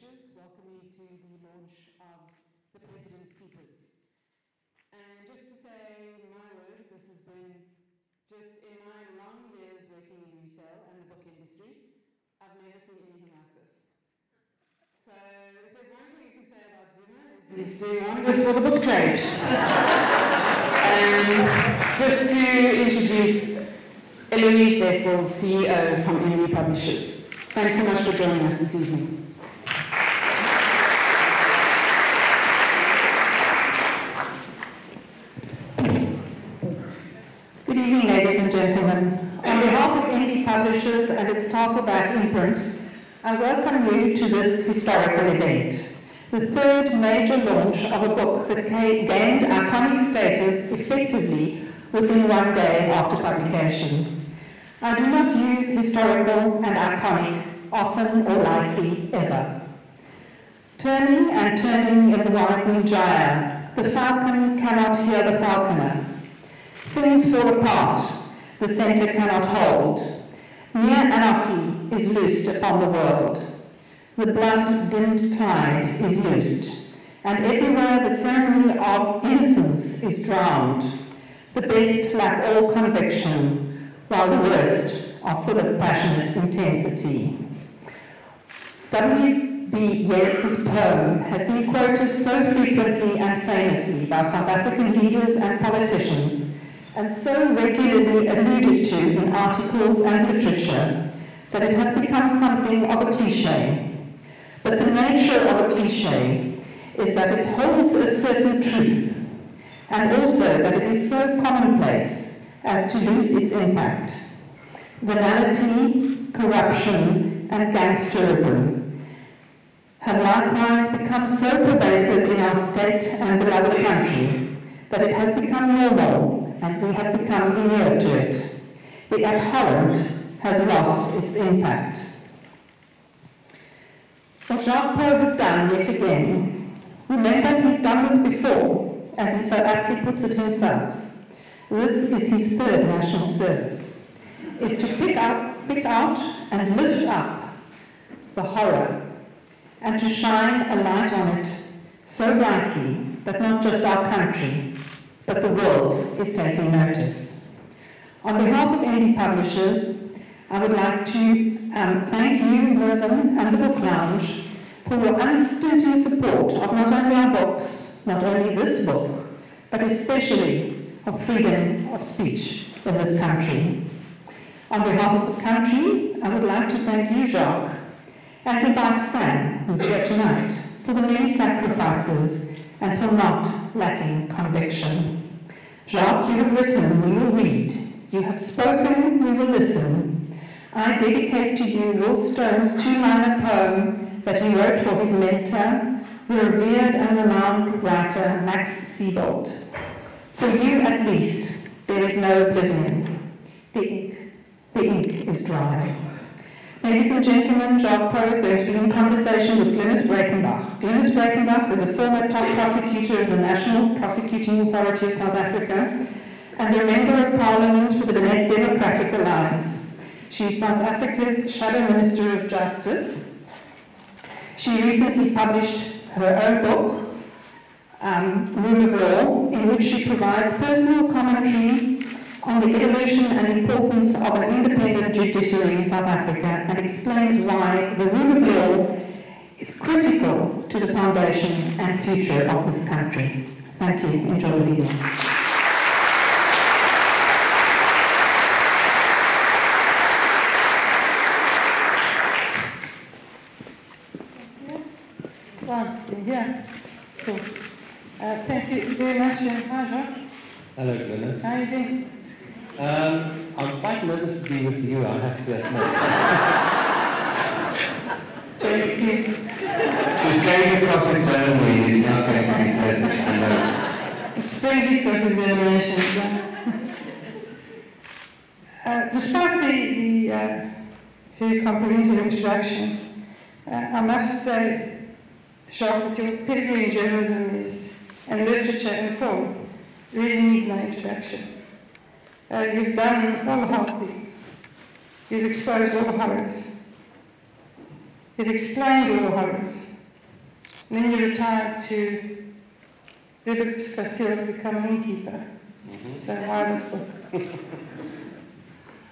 publishers welcome you to the launch of The President's Keepers. And just to say my word, this has been, just in my long years working in retail and the book industry, I've never seen anything like this. So if there's one thing you can say about Zuma, is doing wonders for the book trade. And just to introduce Eloise Wessels, CEO from Enemy Publishers. Thanks so much for joining us this evening. Good evening, ladies and gentlemen. On behalf of Enemy Publishers and its Tafelberg imprint, I welcome you to this historical event, the third major launch of a book that gained iconic status effectively within one day after publication. I do not use historical and iconic often or lightly ever. Turning and turning in the widening gyre, the falcon cannot hear the falconer. Things fall apart, the centre cannot hold. Mere anarchy is loosed upon the world. The blood-dimmed tide is loosed, and everywhere the ceremony of innocence is drowned. The best lack all conviction, while the worst are full of passionate intensity. W.B. Yeats's poem has been quoted so frequently and famously by South African leaders and politicians, and so regularly alluded to in articles and literature, that it has become something of a cliché. But the nature of a cliché is that it holds a certain truth, and also that it is so commonplace as to lose its impact. Venality, corruption, and gangsterism have likewise become so pervasive in our state and beloved country that it has become normal, and we have become inured to it. The abhorrent has lost its impact. What Jacques Pauw has done yet again, remember he's done this before, as he so aptly puts it himself. This is his third national service, is to pick out and lift up the horror, and to shine a light on it so brightly that not just our country, but the world is taking notice. On behalf of Enemy Publishers, I would like to thank you, Mervyn, and the Book Lounge for your unstinting support of not only our books, not only this book, but especially of freedom of speech in this country. On behalf of the country, I would like to thank you, Jacques, and your wife Sam, who's here tonight, for the many sacrifices and for not lacking conviction. Jacques, you have written, we will read. You have spoken, we will listen. I dedicate to you Will Stone's two-liner poem that he wrote for his mentor, the revered and renowned writer Max Seebold. For you, at least, there is no oblivion. The ink is dry. Ladies and gentlemen, Jacques Pauw is going to be in conversation with Glynnis Breytenbach. Glynnis Breytenbach is a former top prosecutor of the National Prosecuting Authority of South Africa and a member of Parliament for the Democratic Alliance. She is South Africa's Shadow Minister of Justice. She recently published her own book, Rule of Law, in which she provides personal commentary on the evolution and importance of an independent judiciary in South Africa and explains why the rule of law is critical to the foundation and future of this country. Thank you. Enjoy the evening. Yeah, cool. Thank you very much. Hi, Jacques. Hello, Glynnis. How are you doing? I'm quite nervous to be with you, I have to admit. She's going to cross-examine me, it's not going to be pleasant, I know it. It's friendly cross-examination. Despite the very comprehensive introduction, I must say, Jacques, that your pedigree in journalism and literature and film really needs no introduction. You've done all the hard things. You've exposed all the horrors. You've explained all the horrors. And then you retired to Rebecca's Castile to become an innkeeper. So why this book?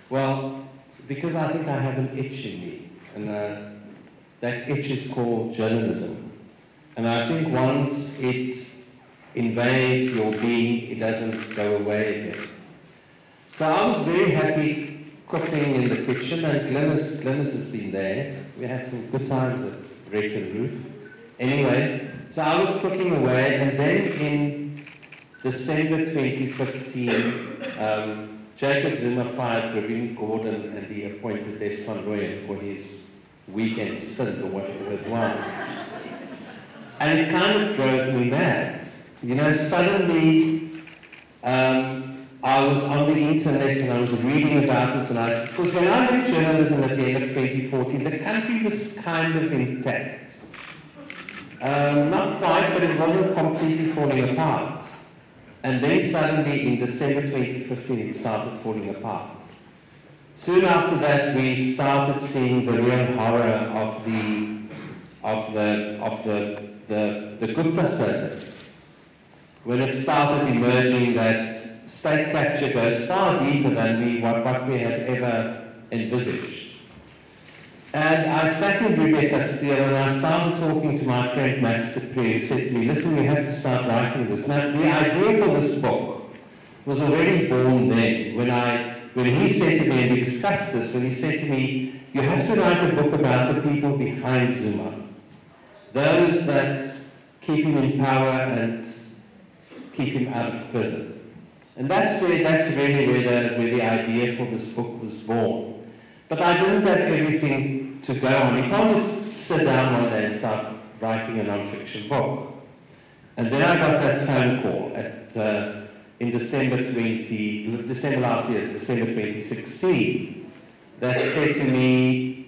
Well, because I think I have an itch in me, and that itch is called journalism. And I think once it invades your being, it doesn't go away again. So I was very happy cooking in the kitchen, and Glynnis has been there. We had some good times at Breytenbach. Anyway, so I was cooking away, and then in December 2015, Jacob Zuma fired Praveen Gordon and he appointed Des van Rooyen for his weekend stint or whatever it was. And it kind of drove me mad. You know, suddenly I was on the internet and I was reading about this, and because when I left journalism at the end of 2014, the country was kind of intact. Not quite, but it wasn't completely falling apart. And then suddenly in December 2015 it started falling apart. Soon after that we started seeing the real horror of the Gupta service. When it started emerging that state capture goes far deeper than what we had ever envisaged. And I sat in Rebecca's Castile and I started talking to my friend Max de Pre, who said to me, listen, we have to start writing this. Now, the idea for this book was already born then. When he said to me, and we discussed this, when he said to me, you have to write a book about the people behind Zuma. Those that keep him in power and keep him out of prison. And that's really where the idea for this book was born. But I didn't have everything to go on. You can't just sit down one day and start writing a non-fiction book. And then I got that phone call in December last year, December 2016, that said to me,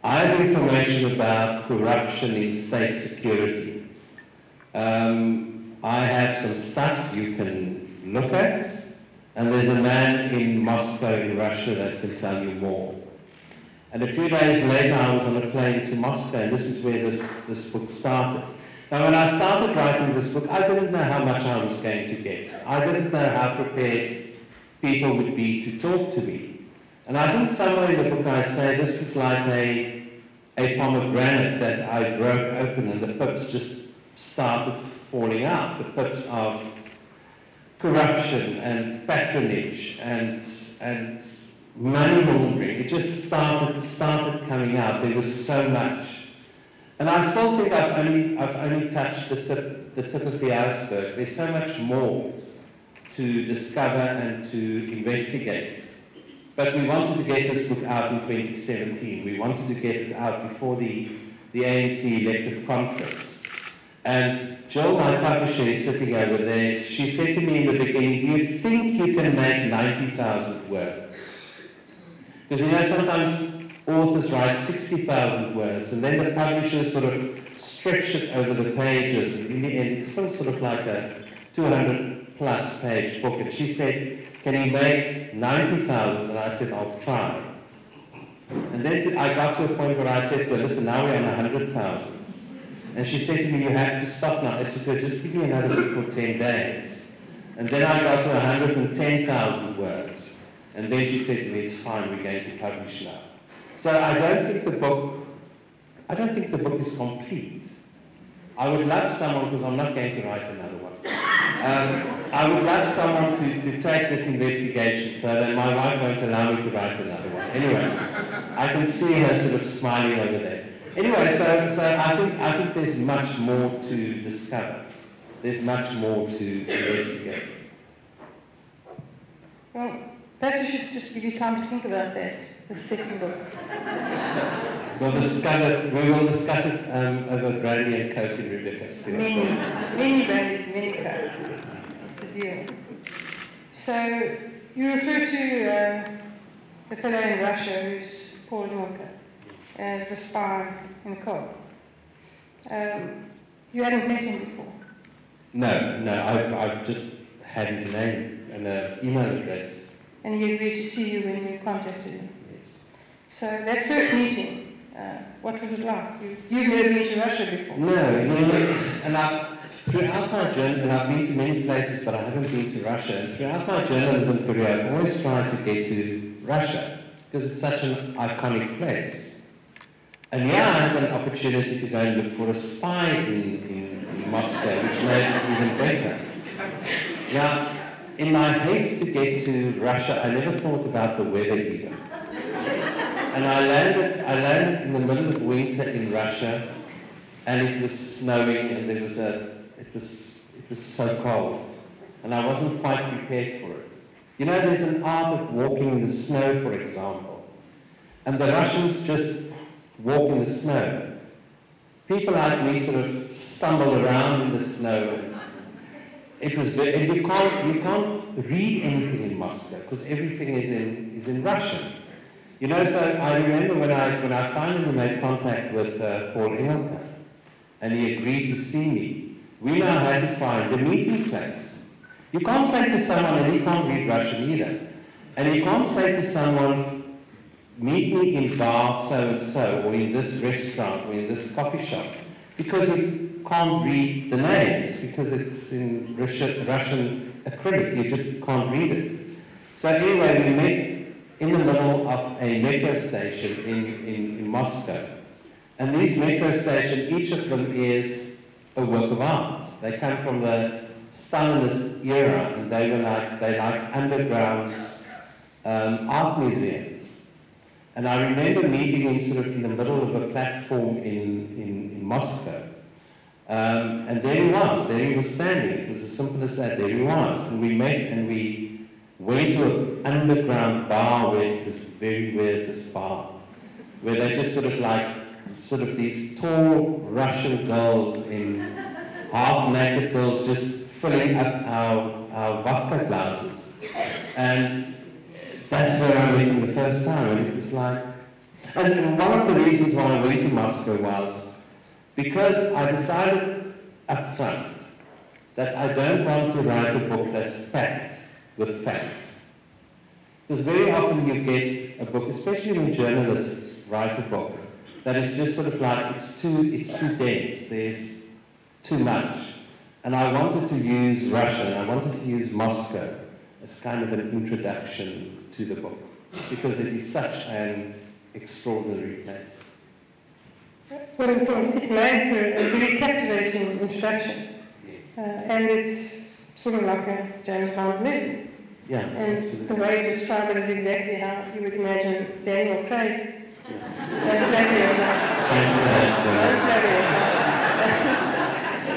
I have information about corruption in state security. I have some stuff you can look at. And there's a man in Moscow in Russia that can tell you more. And a few days later I was on a plane to Moscow, and this is where this book started. Now when I started writing this book, I didn't know how much I was going to get. I didn't know how prepared people would be to talk to me. And I think somewhere in the book I say this was like a pomegranate that I broke open and the pips just started falling out. The pips of corruption and patronage and money laundering. It just started coming out. There was so much, and I still think I've only touched the tip of the iceberg. There's so much more to discover and to investigate. But we wanted to get this book out in 2017. We wanted to get it out before the ANC elective conference. And Jill, my publisher, is sitting over there. She said to me in the beginning, do you think you can make 90,000 words? Because you know, sometimes authors write 60,000 words, and then the publisher sort of stretch it over the pages, and in the end it's still sort of like a 200+ page book. And she said, can you make 90,000? And I said, I'll try. And then I got to a point where I said to her, listen, now we're on 100,000. And she said to me, you have to stop now. I said to her, just give me another week or 10 days. And then I got to 110,000 words. And then she said to me, it's fine, we're going to publish now. So I don't think the book is complete. I would love someone, because I'm not going to write another one. I would love someone to take this investigation further, and my wife won't allow me to write another one. Anyway, I can see her sort of smiling over there. Anyway, so I think there's much more to discover. There's much more to investigate. Well, perhaps you should just give you time to think about that, the second book. We will discuss it over brandy and coke in Rebecca's Castile. Many brandies, many cokes. It's a deal. So, you refer to the fellow in Russia who's Paul Walker as the spy in the car. You hadn't met him before? No, I've just had his name and an email address. And he agreed to see you when you contacted him? Yes. So that first meeting, What was it like? You've never been to Russia before? No, you know, and throughout my journey, and I've been to many places, but I haven't been to Russia. And throughout my journalism career, I've always tried to get to Russia because it's such an iconic place. And yeah, I had an opportunity to go and look for a spy in Moscow, which made it even better. Now, in my haste to get to Russia, I never thought about the weather even. And I landed in the middle of winter in Russia, and it was snowing, and it was so cold, and I wasn't quite prepared for it. You know, there's an art of walking in the snow, for example, and the Russians just walk in the snow. People like me sort of stumble around in the snow. It was very, and you can't read anything in Moscow because everything is in Russian. You know, so I remember when I finally made contact with Pauw, and he agreed to see me, we now had to find a meeting place. You can't say to someone, and he can't read Russian either, and you can't say to someone, meet me in bar so-and-so, or in this restaurant, or in this coffee shop, because you can't read the names, because it's in Russian acrylic, you just can't read it. So anyway, we met in the middle of a metro station in Moscow. And these metro stations, each of them is a work of art. They come from the Stalinist era, and they're like underground art museums. And I remember meeting him sort of in the middle of a platform in Moscow. And there he was standing. It was as simple as that. There he was. And we met, and we went to an underground bar where it was very weird, this bar, where they just sort of these tall Russian girls in half-naked girls just filling up our vodka glasses. And that's where I met him the first time, and it was like... And one of the reasons why I went to Moscow was because I decided up front that I don't want to write a book that's packed with facts. Because very often you get a book, especially when journalists write a book, that is just sort of like, it's too dense, there's too much. And I wanted to use Russia, and I wanted to use Moscow as kind of an introduction to the book, because it is such an extraordinary place. Well, it made for a very captivating introduction. Yes. And it's sort of like a James Bond movie. Yeah, and absolutely. The way you describe it is exactly how you would imagine Daniel Craig. Don't flatter yourself. Thanks for that. Don't flatter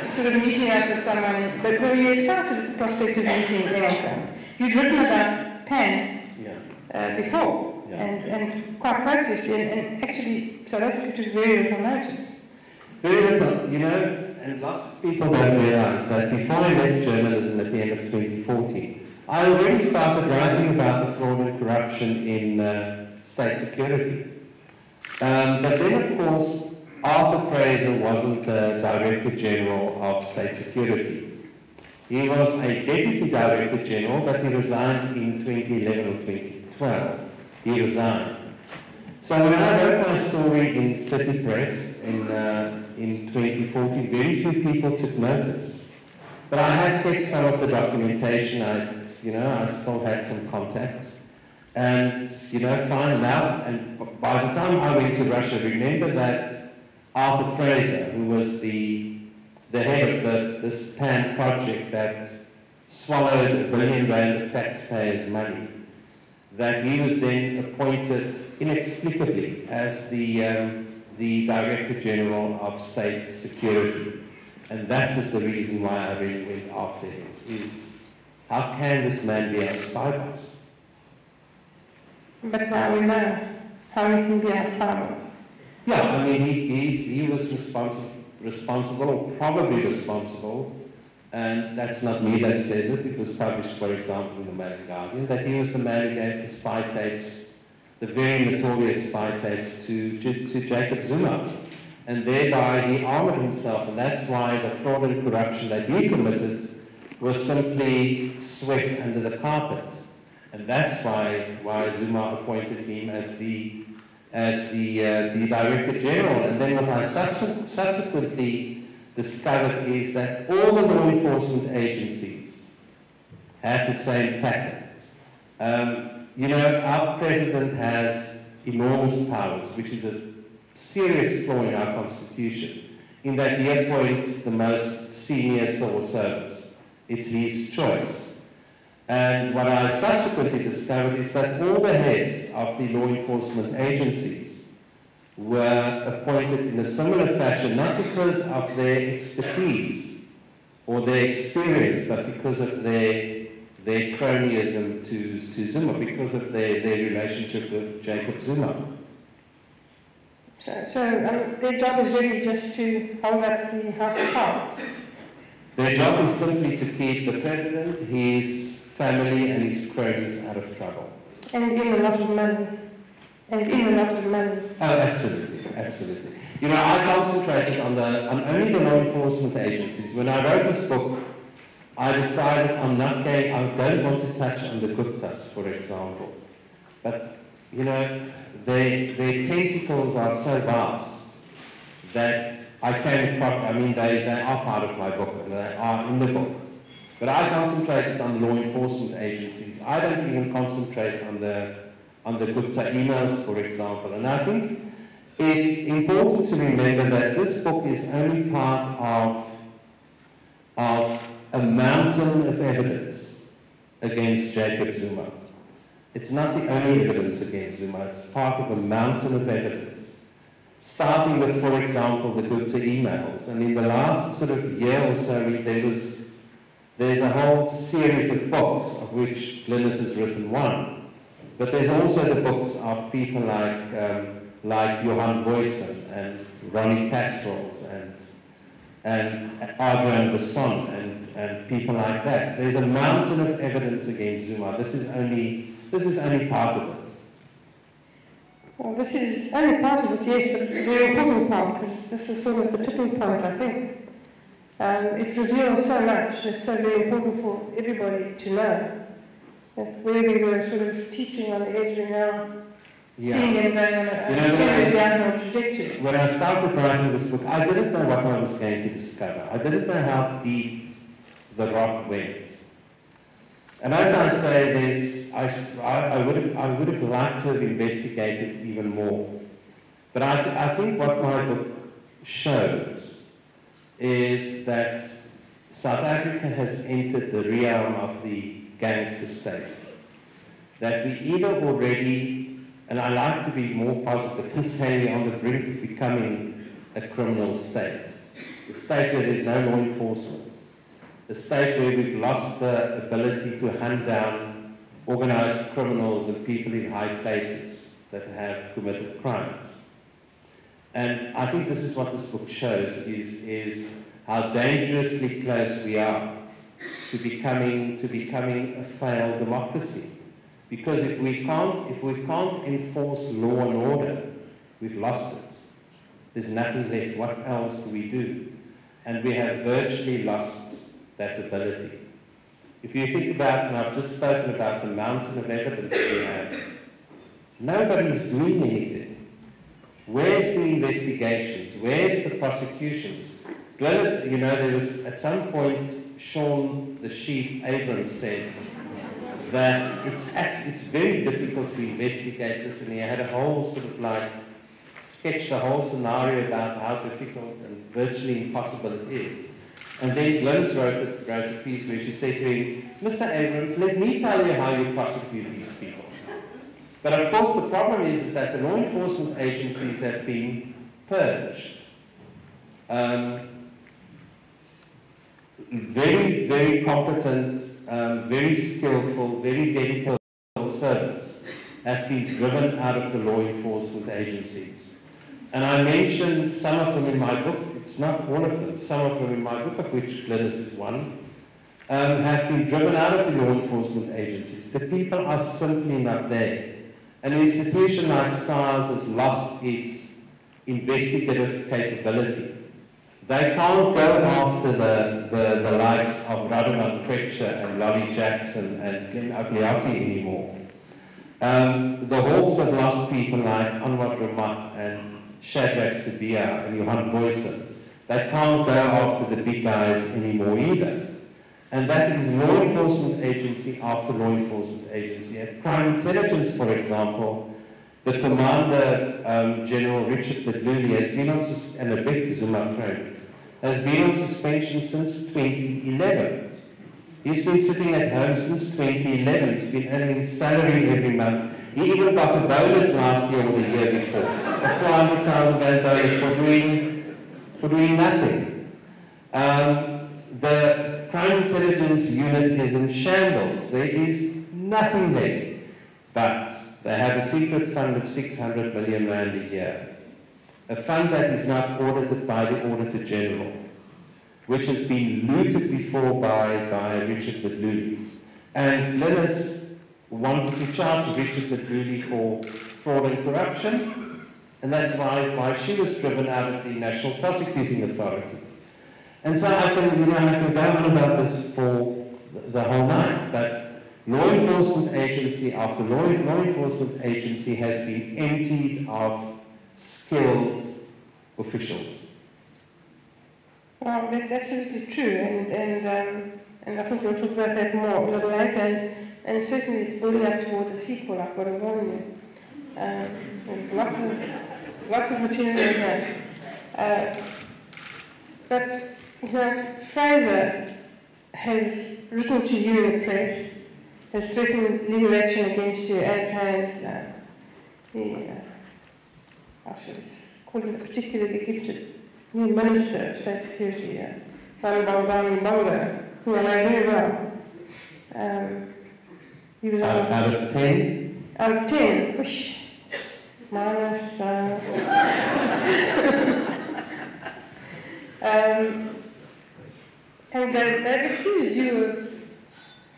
yourself. Sort of meeting up with someone, but were you excited at the prospect of meeting anyone? You'd written about Pan before, and quite previously, and actually South Africa took very little notice. Very little, you know. And lots of people don't realize that before I left journalism at the end of 2014, I already started writing about the fraud and corruption in state security. But then, of course, Arthur Fraser wasn't the Director General of State Security. He was a Deputy Director General, but he resigned in 2011 or 2012. He resigned. So when I wrote my story in City Press in 2014, very few people took notice. But I had kept some of the documentation. I still had some contacts. And, fine enough. And by the time I went to Russia, remember that Arthur Fraser, who was the head of this PAN project that swallowed R1 billion of taxpayers' money, that he was then appointed inexplicably as the Director General of State Security. And that was the reason why I really went after him, is how can this man be our spy boss? But now we know how he can be our spy boss. Yeah, I mean, he was responsible, or probably responsible, and that's not me that says it. It was published, for example, in the Mail and Guardian, that he was the man who gave the spy tapes, the very notorious spy tapes, to Jacob Zuma. And thereby he armored himself, and that's why the fraud and corruption that he committed was simply swept under the carpet. And that's why Zuma appointed him as the as the Director General. And then what I subsequently discovered is that all the law enforcement agencies had the same pattern. You know, our President has enormous powers, which is a serious flaw in our Constitution, in that he appoints the most senior civil servants. It's his choice. And what I subsequently discovered is that all the heads of the law enforcement agencies were appointed in a similar fashion, not because of their expertise or their experience, but because of their cronyism to Zuma, because of their relationship with Jacob Zuma. So their job is really just to hold up the House of Cards? Their job is simply to keep the President, his family and his cronies out of trouble. And in a lot of money. Oh, absolutely, absolutely. You know, I concentrated on only the law enforcement agencies. When I wrote this book, I decided I don't want to touch on the Guptas, for example. But, you know, their tentacles are so vast that I came across, I mean, they are part of my book, and they are in the book. But I concentrated on the law enforcement agencies. I don't even concentrate on the Gupta emails, for example. And I think it's important to remember that this book is only part of a mountain of evidence against Jacob Zuma. It's not the only evidence against Zuma, it's part of a mountain of evidence. Starting with, for example, the Gupta emails. And in the last sort of year or so, there's a whole series of books, of which Glynnis has written one. But there's also the books of people like Johan Boysen and Ronnie Castrol's and Adrian Besson and people like that. There's a mountain of evidence against Zuma. This is only part of it. Well, this is only part of it, yes, but it's a very important part, because this is sort of the tipping point, I think. It reveals so much, and it's so very important for everybody to know that where we were sort of teaching on the edge, we're now seeing them going on a serious downward trajectory. When I started writing this book, I didn't know what I was going to discover. I didn't know how deep the rot went. And as I say, I would have liked to have investigated even more. But I think what my book shows is that South Africa has entered the realm of the gangster state. That we either already, and I like to be more positive and say we're on the brink of becoming a criminal state. A state where there's no law enforcement. A state where we've lost the ability to hunt down organized criminals and people in high places that have committed crimes. And I think this is what this book shows, is how dangerously close we are to becoming a failed democracy. Because if we can't enforce law and order, we've lost it. There's nothing left. What else do we do? And we have virtually lost that ability. If you think about, and I've just spoken about the mountain of evidence we have, nobody's doing anything. Where's the investigations? Where's the prosecutions? Glynnis, you know, there was at some point, Sean the Sheep Abrams said that it's very difficult to investigate this, and he had a whole sort of like, sketched a whole scenario about how difficult and virtually impossible it is. And then Glynnis wrote a piece where she said to him, Mr. Abrams, let me tell you how you prosecute these people. But of course the problem is that the law enforcement agencies have been purged. Very, very competent, very skillful, very dedicated servants have been driven out of the law enforcement agencies. And I mentioned some of them in my book. It's not all of them. Some of them in my book, of which Glynnis is one, have been driven out of the law enforcement agencies. The people are simply not there. An institution like SARS has lost its investigative capability. They can't go after the likes of Radovan Kretscher and Lolly Jackson and Glenn Agliati anymore. The Hawks have lost people like Anwar Ramat and Shadrach Sibiya and Johan Boysen. They can't go after the big guys anymore either. And that is law enforcement agency after law enforcement agency. At Crime Intelligence, for example, the Commander General Richard Bedluli has been on and a big Zuma crony, has been on suspension since 2011. He's been sitting at home since 2011. He's been earning his salary every month. He even got a bonus last year or the year before, a 400,000 rand bonus for doing nothing. The Crime Intelligence Unit is in shambles. There is nothing left, but they have a secret fund of 600 million rand a year, a fund that is not audited by the Auditor General, which has been looted before by Richard Bedluli. And Glynnis wanted to charge Richard Bedluli for fraud and corruption, and that's why she was driven out of the National Prosecuting Authority. And so I can go on about this for the whole night, but law enforcement agency after law enforcement agency has been emptied of skilled officials. Well, that's absolutely true, and I think we'll talk about that more a little later, and certainly it's building up towards a sequel, I've got to warn you. There's lots of material here. But, you know, Fraser has written to you in the press, has threatened legal action against you, as has I should call him the particularly gifted new Minister of State Security, Breytenbach, who I know very well. He was out of 10? Out of 10, whoosh, minus. And they've accused you of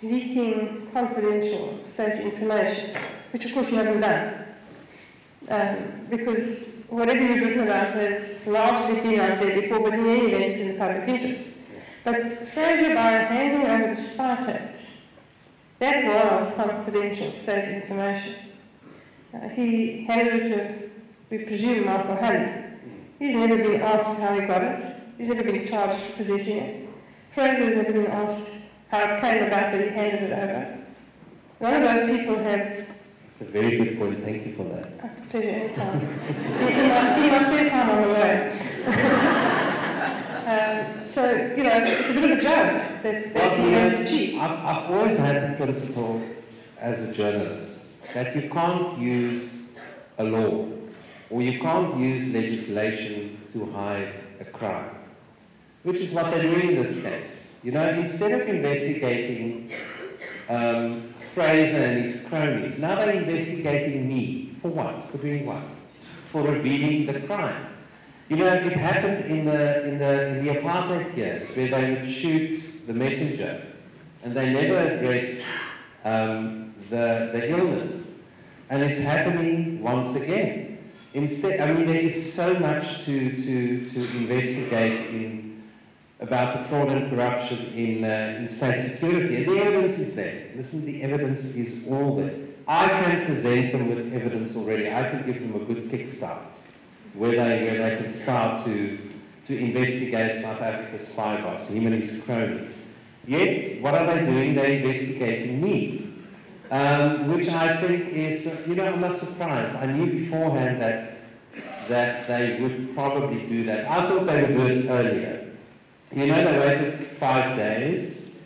leaking confidential state information, which of course you haven't done. Because whatever you've written about has largely been out there before, but in any event it's in the public interest. But Fraser, by handing over the spy tapes, that was confidential state information. He handed it to, we presume, Michael Hulley. He's never been asked how he got it. He's never been charged for possessing it. Fraser has never been asked how it came about that he handed it over. None of those people have... It's a very good point. Thank you for that. That's a pleasure anytime. He must spend time on the way. So, you know, it's a bit of a joke that he has achieved. I've always had the principle as a journalist that you can't use a law or you can't use legislation to hide a crime, which is what they're doing in this case. You know, instead of investigating Fraser and his cronies, now they're investigating me. For what? For doing what? For revealing the crime. You know, it happened in the apartheid years where they would shoot the messenger and they never addressed the illness. And it's happening once again. Instead, I mean, there is so much to investigate about the fraud and corruption in state security. And the evidence is there. Listen, the evidence is all there. I can present them with evidence already. I can give them a good kickstart where they can start to investigate South Africa's spy boss, him and his cronies. Yet, what are they doing? They're investigating me. Which I think is, you know, I'm not surprised. I knew beforehand that they would probably do that. I thought they would do it earlier. You know, they waited 5 days,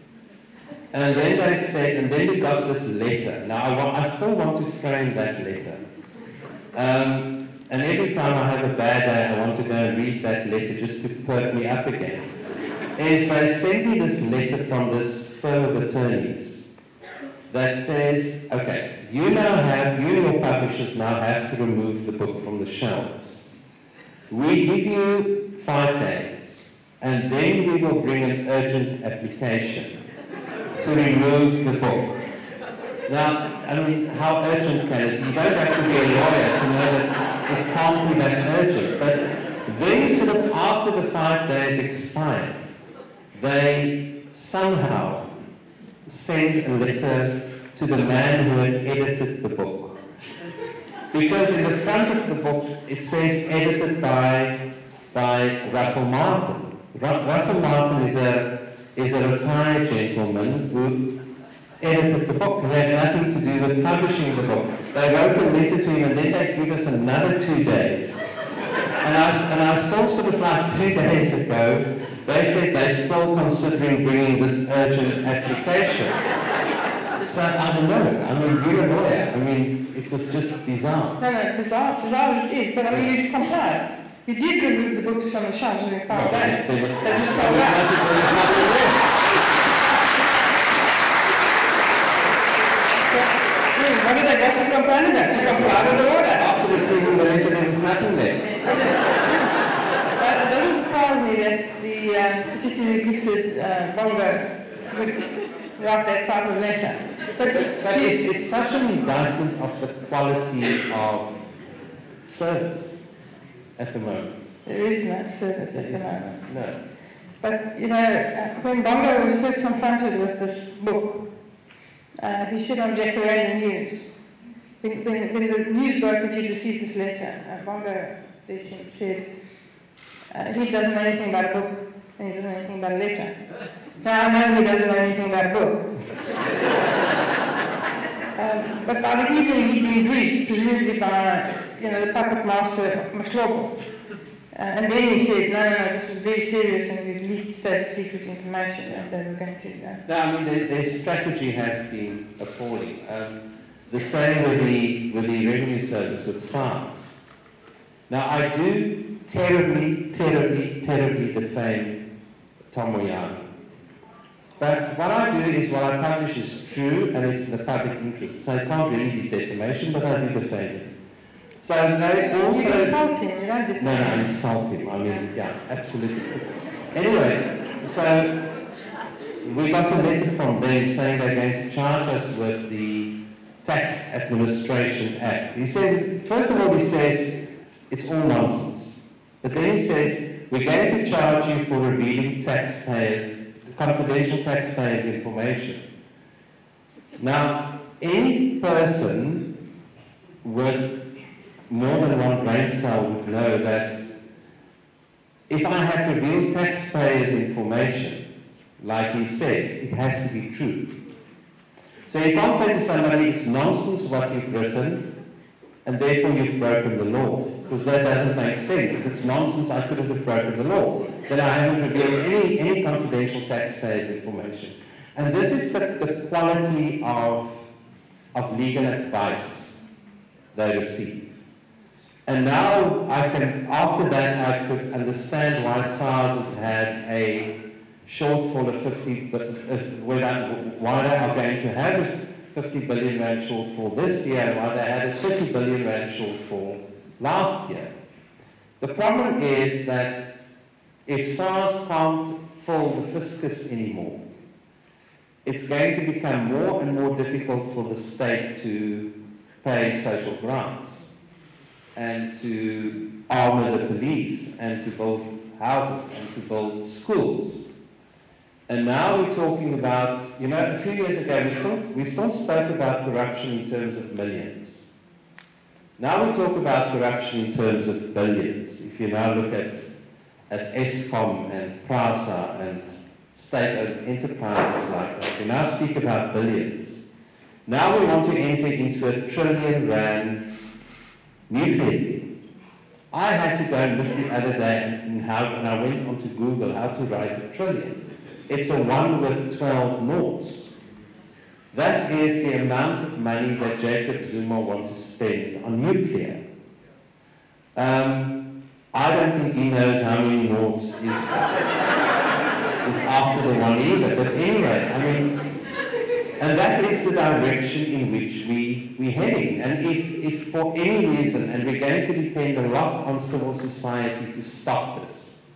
and then they said, and then we got this letter. Now, I still want to frame that letter. And every time I have a bad day, I want to go and read that letter just to perk me up again. Is they sent me this letter from this firm of attorneys that says, okay, you and your publishers now have to remove the book from the shelves. We give you 5 days, and then we will bring an urgent application to remove the book. Now, I mean, how urgent can it be? You don't have to be a lawyer to know that it can't be that urgent. But then sort of after the 5 days expired, they somehow send a letter to the man who had edited the book. Because in the front of the book, it says edited by Russell Martin. Russell Martin is a retired gentleman who edited the book. He had nothing to do with publishing the book. They wrote a letter to him and then they gave us another 2 days. And I saw sort of like 2 days ago, they said they're still considering bringing this urgent application. So I don't know. I mean, you're a lawyer. I mean, it was just bizarre. No, bizarre it is, but I mean, you complied. You did remove the books from the shelves within 5 days. They just sold out. There was nothing left. So, what did they got to complain about? To comply with the order? After receiving the letter, there was nothing left. It doesn't surprise me that the particularly gifted Bongo would write that type of letter. But it's such an indictment of the quality of service at the moment. There is no service at the moment. No. But, you know, when Bongo was first confronted with this book, he said on Jacques News, when the news broke that he'd received this letter, Bongo said, he doesn't know anything about a book, and he doesn't know anything about a letter. Now I know he doesn't know anything about a book. But by the evening he'd been briefed, presumably by, you know, the puppet master, McLaughlin. And then he said, no, this was very serious and we'd leaked state secret information and they were going to... No, I mean, their strategy has been appalling. The same with the revenue service, with SARS. Now, I do terribly defame Tom Moyani. But what I do is what I publish is true and it's in the public interest. So it can't really be defamation, but I do defame him. So they also... You insult him, you don't defame him. No, insult him. I mean, yeah, absolutely. Anyway, so we got a letter from them saying they're going to charge us with the Tax Administration Act. He says, first of all, he says, it's all nonsense. But then he says, we're going to charge you for revealing confidential taxpayers' information. Now, any person with more than one brain cell would know that if I had revealed taxpayers' information, like he says, it has to be true. So you can't say to somebody, it's nonsense what you've written, and therefore you've broken the law, because that doesn't make sense. If it's nonsense, I couldn't have broken the law. Then I haven't revealed any confidential taxpayers' information. And this is the quality of legal advice they receive. And now after that, I could understand why SARS has had a shortfall of 50, why they are going to have a 50 billion rand shortfall this year, and why they had a 30 billion rand shortfall last year. The problem is that if SARS can't fill the fiscus anymore, it's going to become more and more difficult for the state to pay social grants and to armour the police and to build houses and to build schools. And now we're talking about, you know, a few years ago we still spoke about corruption in terms of millions. Now we talk about corruption in terms of billions. If you now look at Eskom and PRASA and state-owned enterprises like that, we now speak about billions. Now we want to enter into a R1 trillion nuclear deal. I had to go and look the other day and I went onto Google how to write a trillion. It's a 1 with 12 noughts. That is the amount of money that Jacob Zuma wants to spend on nuclear. I don't think he knows how many noughts is after the one either. But anyway, I mean, and that is the direction in which we're heading. And if for any reason, and we're going to depend a lot on civil society to stop this,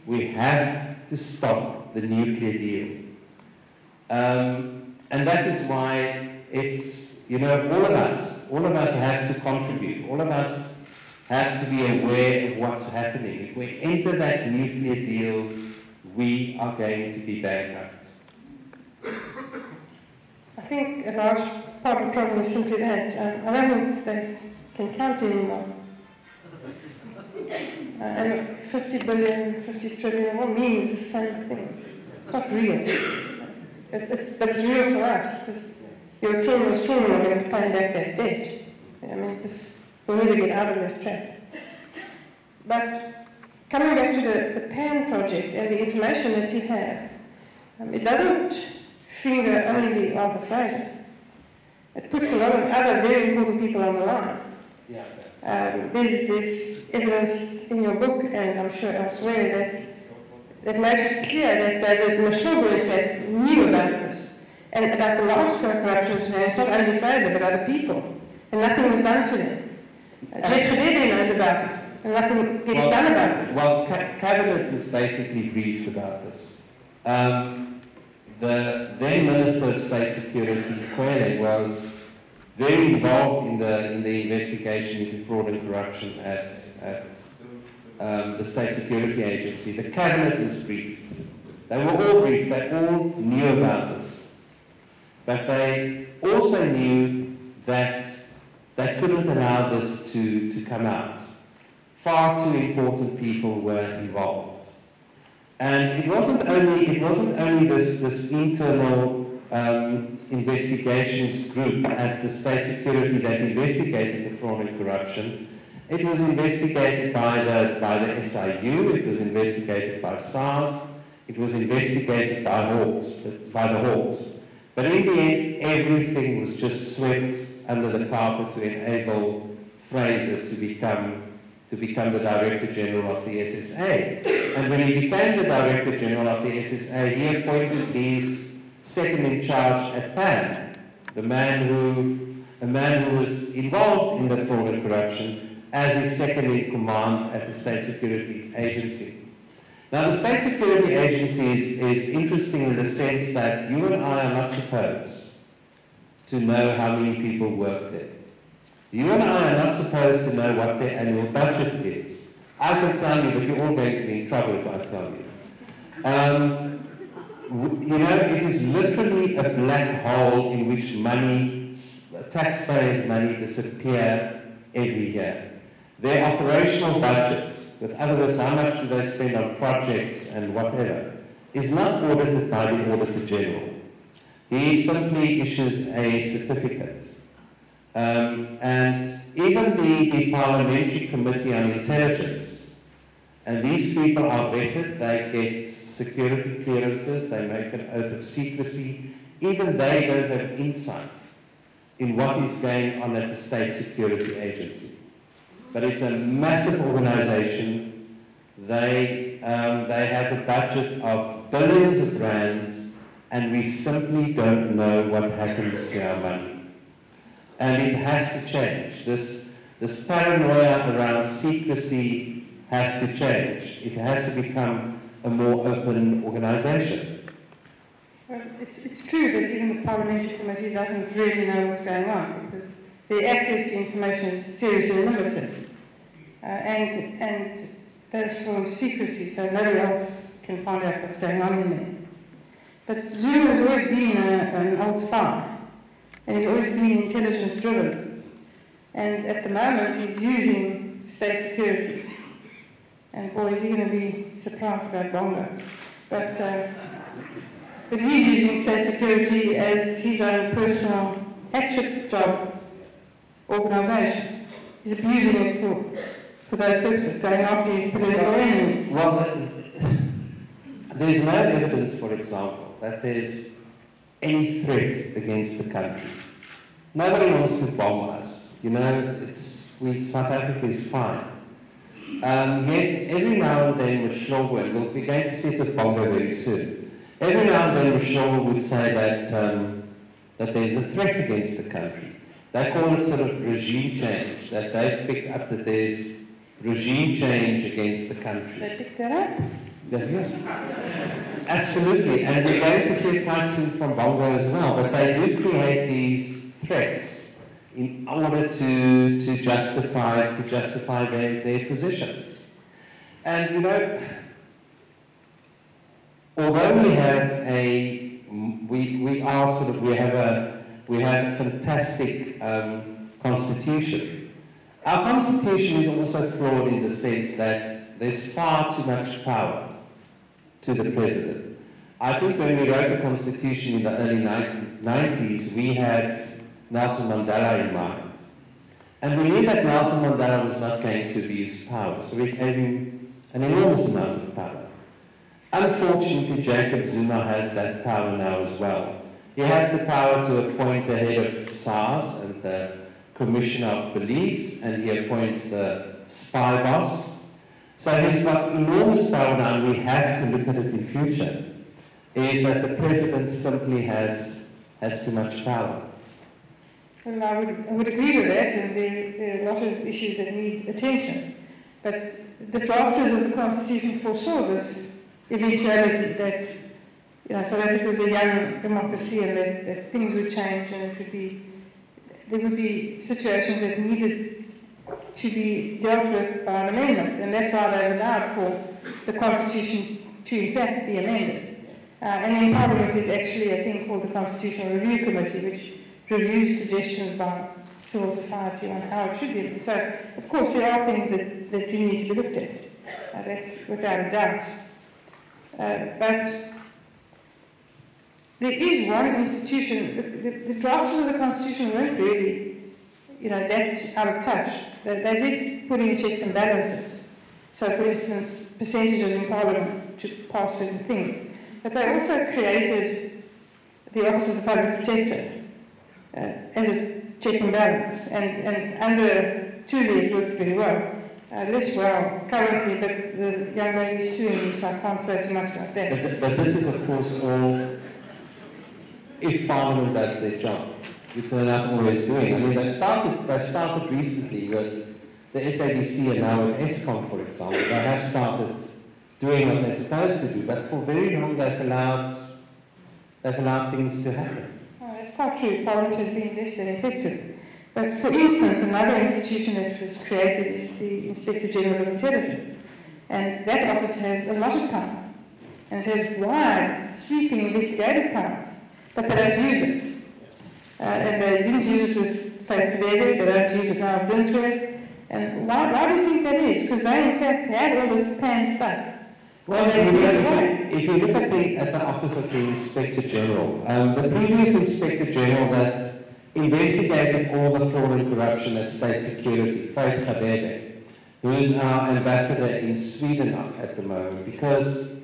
we have to stop the nuclear deal. And that is why it's, you know, all of us have to contribute. All of us have to be aware of what's happening. If we enter that nuclear deal, we are going to be bankrupt. I think a large part of the problem is simply that. I don't think they can count anymore. And 50 billion, 50 trillion, all means the same thing. It's not real. But it's real for us. Your children's children are going to pay back that debt. I mean, we'll never get out of that trap. But coming back to the PAN project and the information that you have, it doesn't finger only Arthur Fraser. It puts a lot of other very important people on the line. Yeah, there's evidence in your book, and I'm sure elsewhere, that makes it clear that David Mashlobo, in fact, knew about this. And about the large-scale corruption, it's not only Fraser, but other people. And nothing was done to them. Jeff Gedebe knows about it, and nothing gets done about it. Well, Cabinet was basically briefed about this. The then Minister of State Security, Kwele, was very involved in the investigation into fraud and corruption at the State Security Agency. The Cabinet was briefed. They were all briefed. They all knew about this. But they also knew that they couldn't allow this to come out. Far too important people were involved. And it wasn't only this internal investigations group at the State Security that investigated the fraud and corruption. It was investigated by the SIU, it was investigated by SARS, it was investigated by the Hawks. But in the end, everything was just swept under the carpet to enable Fraser to become the Director General of the SSA. And when he became the Director General of the SSA, he appointed his second in charge at PAN, a man who was involved in the fraud and corruption, as his second in command at the State Security Agency. Now, the State Security Agency is interesting in the sense that you and I are not supposed to know how many people work there. You and I are not supposed to know what their annual budget is. I can tell you, but you're all going to be in trouble if I tell you. You know, it is literally a black hole in which money, taxpayers' money, disappear every year. Their operational budget, in other words, how much do they spend on projects and whatever, is not audited by the Auditor General. He simply issues a certificate. And even the Parliamentary Committee on Intelligence, and these people are vetted, they get security clearances, they make an oath of secrecy, even they don't have insight in what is going on at the State Security Agency. But it's a massive organization. They have a budget of billions of rands, and we simply don't know what happens to our money. And it has to change. This paranoia around secrecy has to change. It has to become a more open organization. Well, it's true that even the Parliamentary Committee doesn't really know what's going on, because their access to information is seriously limited. And there's form of secrecy, so nobody else can find out what's going on in there. But Zulu has always been an old spy. And he's always been intelligence-driven. And at the moment, he's using state security. And boy, is he going to be surprised about Bongo. But he's using state security as his own personal hatchet job organisation. He's abusing it for those purposes, going after his political enemies. Well, there's no evidence, for example, that there's any threat against the country. Nobody wants to bomb us. You know, South Africa is fine. Yet, every now and then, Mashlobo, and we're going to see it with Bongo very soon, every now and then Mashlobo would say that there's a threat against the country. They call it sort of regime change, that they've picked up that there's regime change against the country. They picked that up? Yeah. Absolutely, and we're going to see it quite soon from Bongo as well, but they do create these threats in order to justify their positions. And you know, although we have we have a fantastic constitution. Our constitution is also flawed in the sense that there's far too much power to the president. I think when we wrote the constitution in the early 90s, we had Nelson Mandela in mind. And we knew that Nelson Mandela was not going to abuse power, so we gave him an enormous amount of power. Unfortunately, Jacob Zuma has that power now as well. He has the power to appoint the head of SARS and the Commissioner of Police, and he appoints the spy boss. So he's got enormous power now, and we have to look at it in future, is that the president simply has too much power. Well, I would agree with that, and there are a lot of issues that need attention. But the drafters of the Constitution foresaw this eventuality that South Africa was a young democracy and that things would change and there would be situations that needed to be dealt with by an amendment. And that's why they've allowed for the Constitution to in fact be amended. And in Parliament there's actually a thing called the Constitutional Review Committee, which reviews suggestions by civil society on how it should be. And so, of course, there are things that do need to be looked at. That's without a doubt. But there is one institution, the drafters of the Constitution weren't really, that out of touch. They did put in checks and balances. So, for instance, percentages in Parliament to pass certain things. But they also created the Office of the Public Protector as a check and balance. And under Thuli it worked very well. Less well currently, but the young lady's suing me, so I can't say too much about that. But this is, of course, all if Parliament does their job, which they're not always doing. I mean, they've started recently with the SABC and now with ESCOM, for example. They have started doing what they're supposed to do, but for very long they've allowed things to happen. Oh, that's quite true. Parliament has been less than effective. But for instance, another institution that was created is the Inspector General of Intelligence. And that office has a lot of power. And it has wide, sweeping investigative powers. But they don't use it. And they didn't use it with Faith Kadebe, they don't use it now with Dintwe. And why do you think that is? Because they in fact had all this pan stuff. Well, if you look at the Office of the Inspector General, the previous Inspector General that investigated all the fraud and corruption at State Security, Faith Kadebe, who is our ambassador in Sweden at the moment, because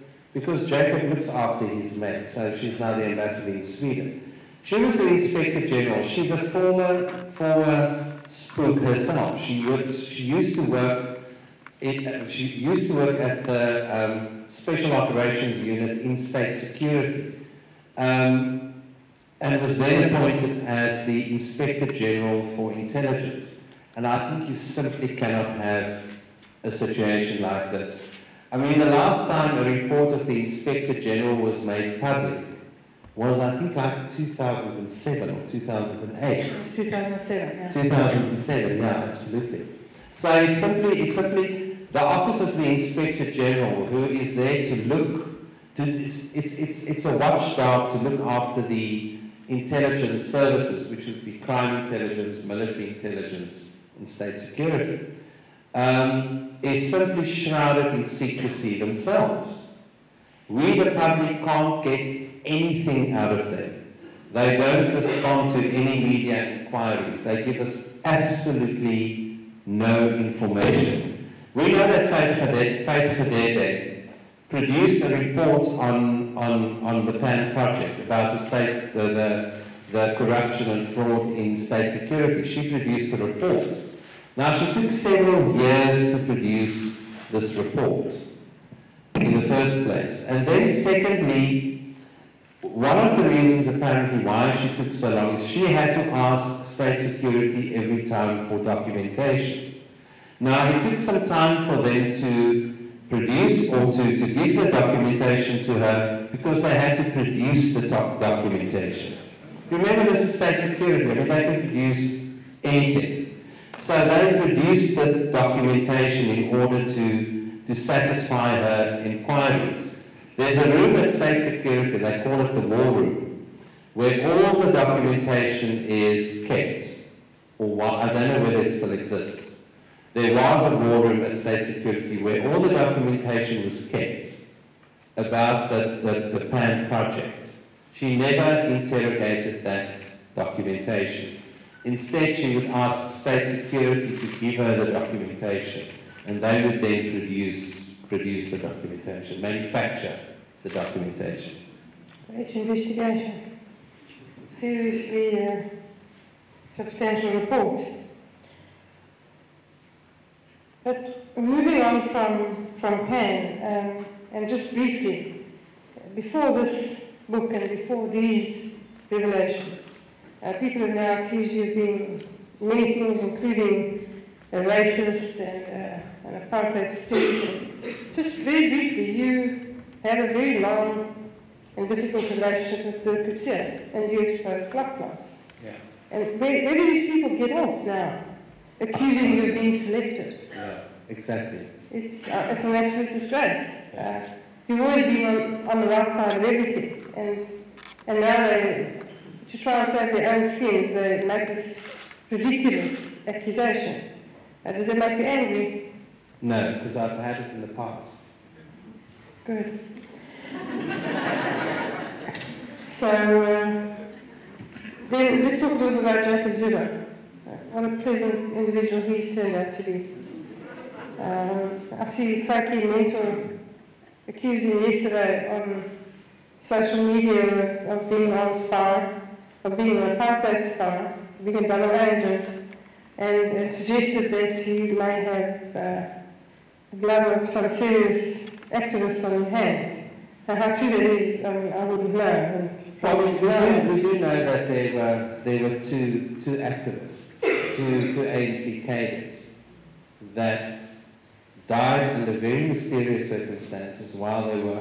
Jacob looks after his mate, so she's now the ambassador in Sweden. She was the Inspector General. She's a former spook herself. She used to work at the Special Operations Unit in State Security, and was then appointed as the Inspector General for Intelligence. And I think you simply cannot have a situation like this. I mean, the last time a report of the Inspector General was made public was, I think, like 2007 or 2008. It was 2007, yeah. 2007, yeah, absolutely. So it's simply the Office of the Inspector General who is there to look, it's a watchdog to look after the intelligence services, which would be crime intelligence, military intelligence, and state security. Is simply shrouded in secrecy themselves. We, the public, can't get anything out of them. They don't respond to any media inquiries. They give us absolutely no information. We know that Faith Kadebe produced a report on the PAN project about the corruption and fraud in state security. She produced a report. Now, she took several years to produce this report in the first place. And then secondly, one of the reasons apparently why she took so long is she had to ask state security every time for documentation. Now, it took some time for them to produce or to give the documentation to her because they had to produce the documentation. Remember, this is state security. I mean, they can produce anything. So they produced the documentation in order to satisfy her inquiries. There's a room at State Security, they call it the War Room, where all the documentation is kept, or what, I don't know whether it still exists. There was a war room at State Security where all the documentation was kept about the PAN project. She never interrogated that documentation. Instead, she would ask State Security to give her the documentation, and they would then produce the documentation, manufacture the documentation. Great investigation. Seriously substantial report. But moving on from PAN, and just briefly, before this book and before these revelations, people have now accused you of being many things, including a racist and an apartheid state. Just very briefly, you had a very long and difficult relationship with Dirk Coetzee, and you exposed Glynnis. Yeah. And where do these people get off now, accusing you of being selective? Yeah, exactly. It's an absolute disgrace. You've always been on the right side of everything, and now they, to try and save their own skins, they make this ridiculous accusation. Does that make you angry? No, because I've had it in the past. Good. So, then let's talk a little bit about Jacques Zuma. What a pleasant individual he's turned out to be. I see Faki Mentor accused him yesterday on social media of being on spy, of being an apartheid spy, being a double agent, and suggested that he may have the blood of some serious activists on his hands. Now, how true that is, I wouldn't know. Well, we do know that there were two activists, two ANC cadres that died under very mysterious circumstances while they were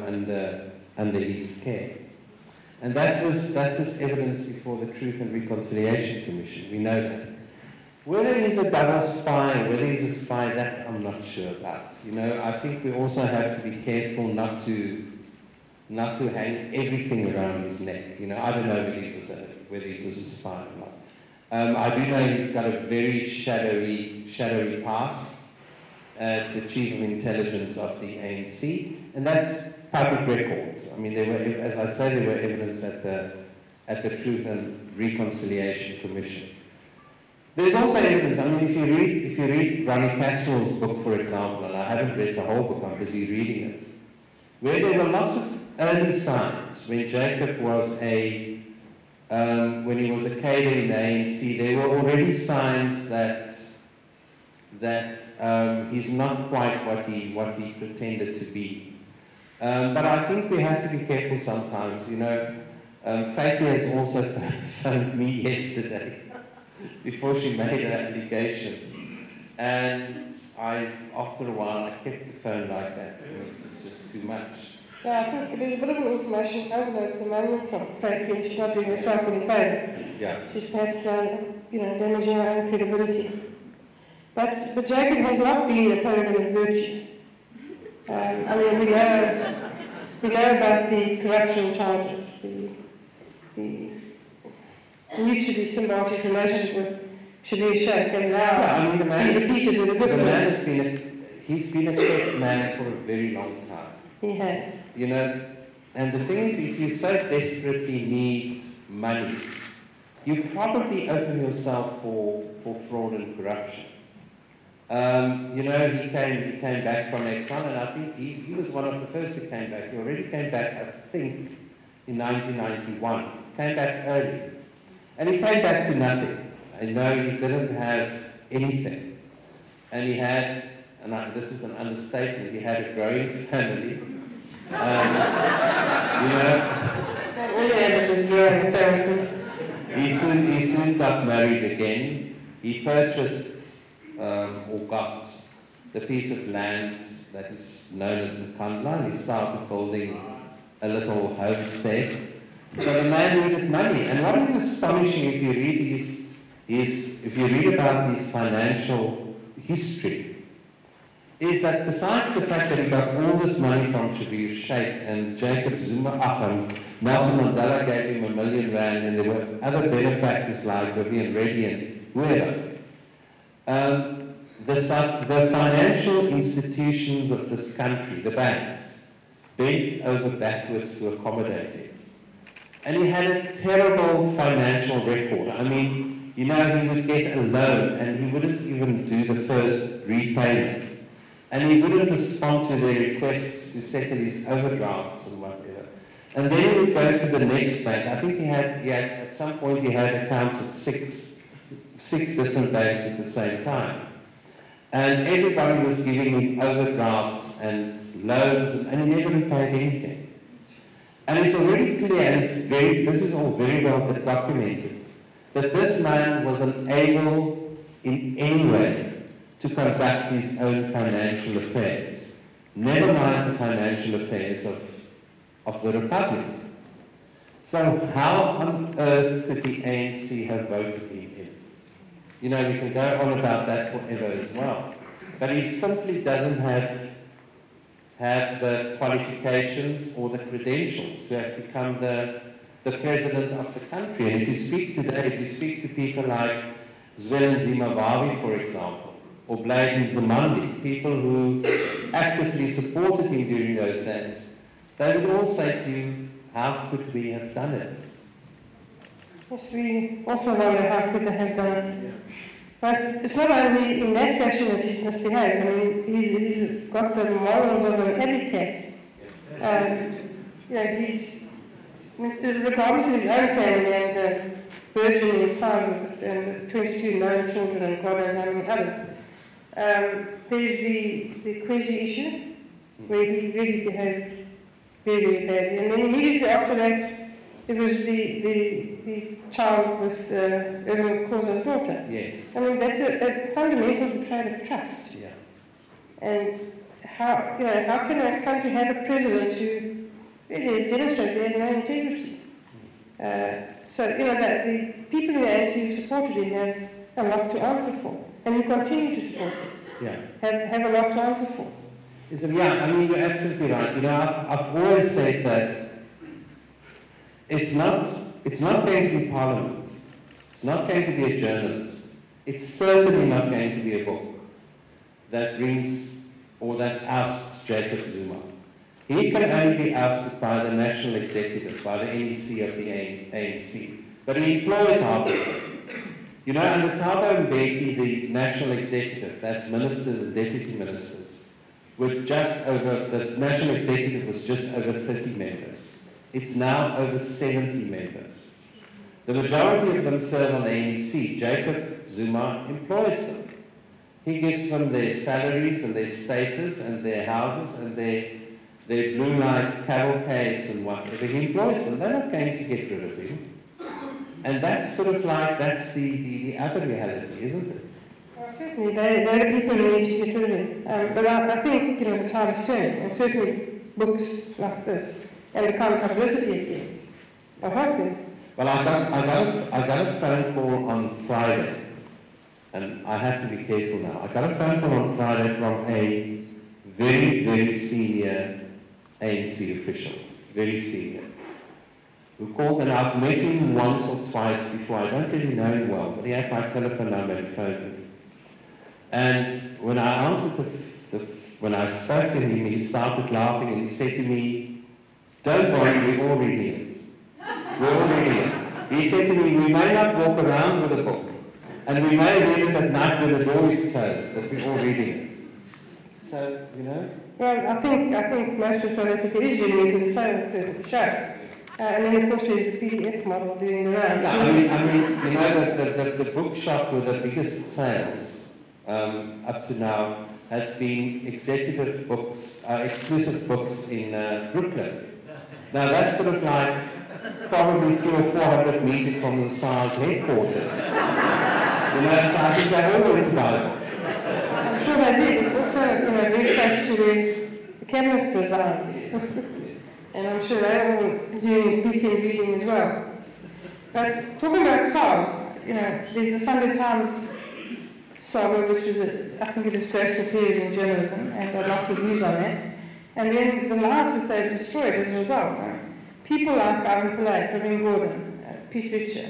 under his care. And that was evidence before the Truth and Reconciliation Commission. We know that. Whether he's a double spy, whether he's a spy, that I'm not sure about. You know, I think we also have to be careful not to hang everything around his neck. You know, I don't know whether he was a spy or not. I do know he's got a very shadowy past as the Chief of Intelligence of the ANC, and that's public record. I mean, there were, as I say, there were evidence at the Truth and Reconciliation Commission. There's also evidence. I mean, if you read Ronnie Caswell's book, for example, and I haven't read the whole book, I'm busy reading it, where there were lots of early signs when Jacob was when he was a cadre in the ANC, there were already signs that he's not quite what he pretended to be. But I think we have to be careful sometimes. You know, Faki has also phoned me yesterday before she made her allegations, and after a while I kept the phone like that. I mean, it was just too much. Yeah, I think there's a bit of an information overload at the moment from Faki, and she's not doing herself any favours. Yeah. She's perhaps, damaging her own credibility. But Jacob has not been a paragon of virtue. I mean, we know about the corruption charges, the mutually symbiotic relationship with Shabir Sheikh, and now it's been repeated with a good person. He's been a corrupt man for a very long time. He has. You know, and the thing is, if you so desperately need money, you probably open yourself for fraud and corruption. You know, he came back from exile, and I think he was one of the first who came back. He already came back, I think, in 1991. Came back early. And he came back to nothing. I know he didn't have anything. And he had, and this is an understatement, he had a growing family. You know, All you had was growing, apparently. He soon got married again. He purchased or got the piece of land that is known as the Kandla, and he started building a little homestead. So the man needed money. And what is astonishing, if you read about his financial history, is that besides the fact that he got all this money from Sheikh and Jacob Zuma, Nelson Mandela gave him R1 million, and there were other benefactors like Vivian Reddy and whoever. The financial institutions of this country, the banks, bent over backwards to accommodate him. And he had a terrible financial record. I mean, you know, he would get a loan and he wouldn't even do the first repayment. And he wouldn't respond to their requests to settle his overdrafts and whatever. And then he would go to the next bank. I think he had at some point he had accounts at six different banks at the same time. And everybody was giving him overdrafts and loans, and he never repaid anything. And it's already clear, and this is all very well documented, that this man was unable in any way to conduct his own financial affairs, never mind the financial affairs of the Republic. So how on earth could the ANC have voted him in? You know, we can go on about that forever as well. But he simply doesn't have the qualifications or the credentials to have become the president of the country. And if you speak today, if you speak to people like Zwelithini Zimbabwe, for example, or Bladen Zamandi, people who actively supported him during those days, they would all say to you, how could we have done it? Yes, we also wonder how could they have done it. Yeah. But it's not only in that fashion that he's misbehaved. I mean, he's got the morals of an alley cat. You know, regardless of his own family and the burgeoning size of it, and the 22 known children and God knows how many others, there's the Kwesi issue, where he really behaved very, very badly. And then immediately after that, it was the child with Irving Khoza's daughter. Yes. I mean, that's a fundamental betrayal of trust. Yeah. And how can a country have a president who really has demonstrated he has no integrity? So, you know, that the people in the ANC who supported him have a lot to answer for, and who continue to support him. Yeah. Have a lot to answer for. Yeah, I mean, you're absolutely right. You know, I've always said that it's not going to be Parliament. It's not going to be a journalist. It's certainly not going to be a book that brings or that ousts Jacob Zuma. He can only be ousted by the national executive, by the NEC of the ANC. But he employs half of them. You know, under Pauw Mbeki, the national executive, that's ministers and deputy ministers, were just over, the national executive was just over 30 members. It's now over 70 members. The majority of them serve on the NEC. Jacob Zuma employs them. He gives them their salaries and their status and their houses and their blue light cavalcades and whatever. He employs them. They're not going to get rid of him. And that's sort of like, that's the other reality, isn't it? Well, certainly, they're the people who need to get rid of him. But I think, you know, the time has turned, and certainly books like this, and the kind of publicity it gets, are helping. Well, I got a phone call on Friday, and I have to be careful now. I got a phone call on Friday from a very, very senior ANC official, very senior, who called, and I've met him once or twice before. I don't really know him well, but he had my telephone number and he phoned me. And when I answered when I spoke to him, he started laughing and he said to me, "Don't worry, we're all reading it. We're all reading it." He said to me, "We may not walk around with a book, and we may read it at night when the door is closed, but we're all reading it." So, you know. Well, I think most of South Africa is reading it in the sales certainly show. And then, of course, there's the PDF model doing the rounds. Yeah, I mean, you know, the bookshop with the biggest sales up to now has been executive books, exclusive books in Brooklyn. Now, that's sort of like probably 300 or 400 meters from the SARS headquarters. You know, so I think they all went to buy them. I'm sure they did. It's also, you know, very close to where the cabinet resides. And I'm sure they're all doing weekend reading as well. But talking about SARS, you know, there's the Sunday Times saga, which was, I think, a disgraceful period in journalism, and I'd like your views on that. And then the lives that they've destroyed as a result. People like Ivan Pillay, Praveen Gordon, Pete Richer,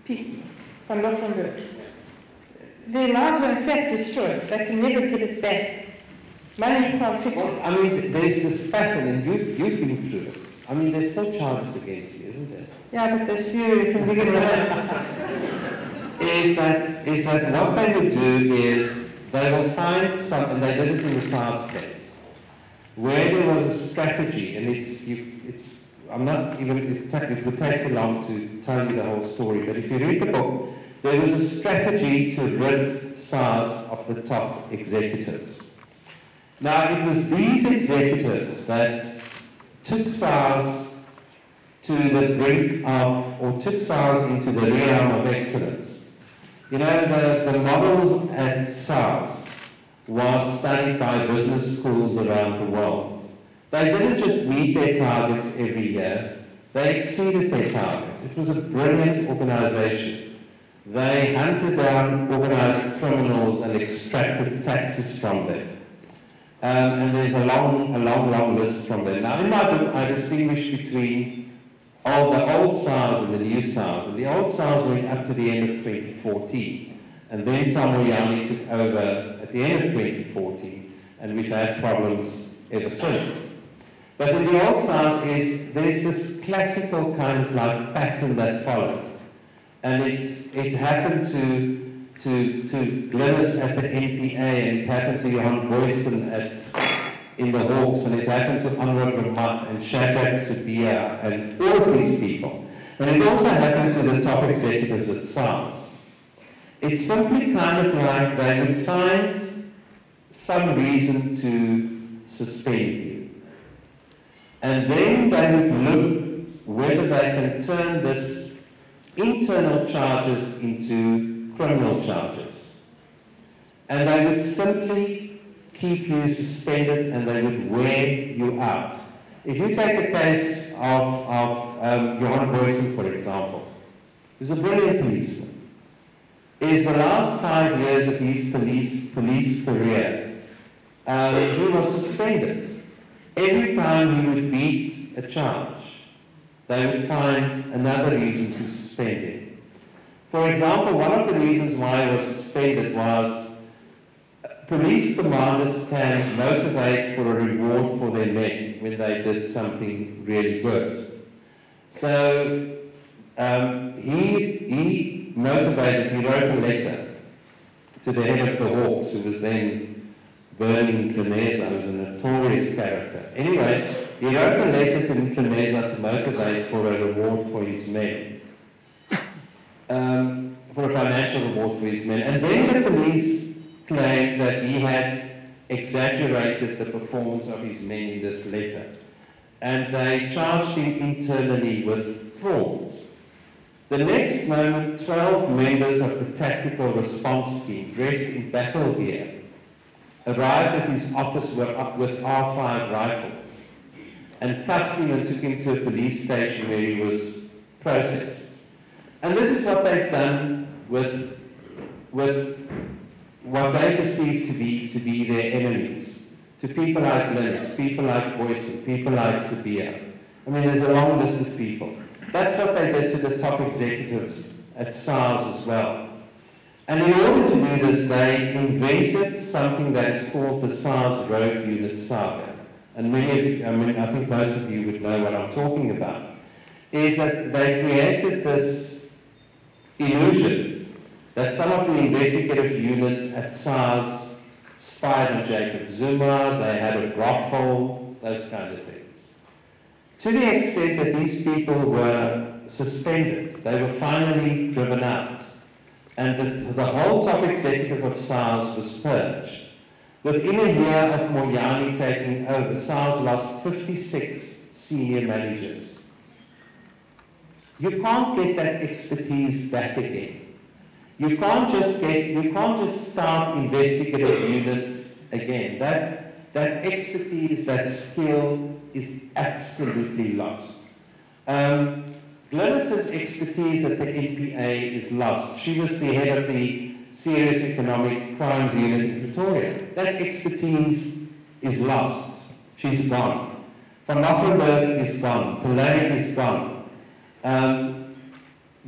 Pete van Loffenberg, their lives are in fact destroyed. They can never get it back. Money can't fix it. I mean, there's this pattern, and you've been through it. I mean, there's still charges against you, isn't there? Yeah, but they're spurious and we're going is that what they would do is they will find something, they did it in the SARS case, where there was a strategy, and I'm not even, it would take too long to tell you the whole story, but if you read the book, there was a strategy to rid SARS of the top executives. Now, it was these executives that took SARS to the brink of, or took SARS into the realm of excellence. You know, the models at SARS was studied by business schools around the world. They didn't just meet their targets every year, they exceeded their targets. It was a brilliant organization. They hunted down organized criminals and extracted taxes from them. And there's a long list from them. Now, in my book, I distinguish between the old SARS and the new SARS. And the old SARS went up to the end of 2014. And then Tom Moyane took over at the end of 2014. And we've had problems ever since. But in the old SARS, there's this classical kind of like pattern that followed. And it happened to Glynnis at the NPA, and it happened to Johan Boyson in the Hawks, and it happened to Anwar Ramat and Jacques Sabia and all of these people. And it also happened to the top executives at SARS. It's simply kind of like they would find some reason to suspend you. And then they would look whether they can turn this internal charges into criminal charges. And they would simply keep you suspended and they would wear you out. If you take the case of Johan Boyson, for example, who's a brilliant policeman, is the last 5 years of his police career, he was suspended. Every time he would beat a charge, they would find another reason to suspend him. For example, one of the reasons why he was suspended was police commanders can motivate for a reward for their men when they did something really good. So he motivated, he wrote a letter to the head of the Hawks, who was then Glynnis, who was a notorious character. Anyway, he wrote a letter to Glynnis to motivate for a reward for his men. For a financial reward for his men. And then the police claimed that he had exaggerated the performance of his men in this letter. And they charged him internally with fraud. The next moment, 12 members of the tactical response team, dressed in battle gear, arrived at his office with R5 rifles and cuffed him and took him to a police station where he was processed. And this is what they've done with what they perceive to be their enemies, to people like Glynnis, people like Boyson, people like Sabia. I mean, there's a long list of people. That's what they did to the top executives at SARS as well. And in order to do this, they invented something that is called the SARS Rogue Unit Saga. And many of you, I think most of you would know what I'm talking about, is that they created this illusion that some of the investigative units at SARS spied on Jacob Zuma, they had a brothel, those kind of things. To the extent that these people were suspended, they were finally driven out. And the whole top executive of SARS was purged. Within a year of Moyane taking over, SARS lost 56 senior managers. You can't get that expertise back again. You can't just start investigative units again. That expertise, that skill is absolutely lost. Glynnis's expertise at the NPA is lost. She was the head of the Serious Economic Crimes Unit in Pretoria. That expertise is lost. She's gone. Van Nochenberg is gone. Pauw is gone.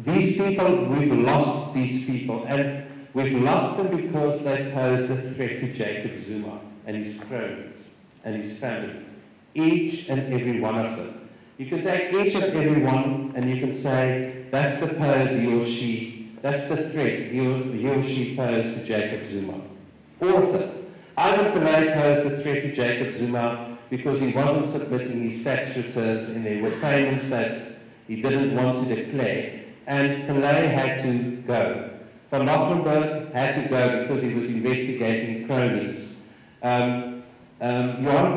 These people, we've lost these people, and we've lost them because they posed a threat to Jacob Zuma and his cronies and his family. Each and every one of them. You can take each and every one and you can say, that's the pose he or she, that's the threat he or she posed to Jacob Zuma. All of them. Ivan Pauw posed a threat to Jacob Zuma because he wasn't submitting his tax returns and there were payments that he didn't want to declare. And Pauw had to go. Van Nochenberg had to go because he was investigating cronies. Johan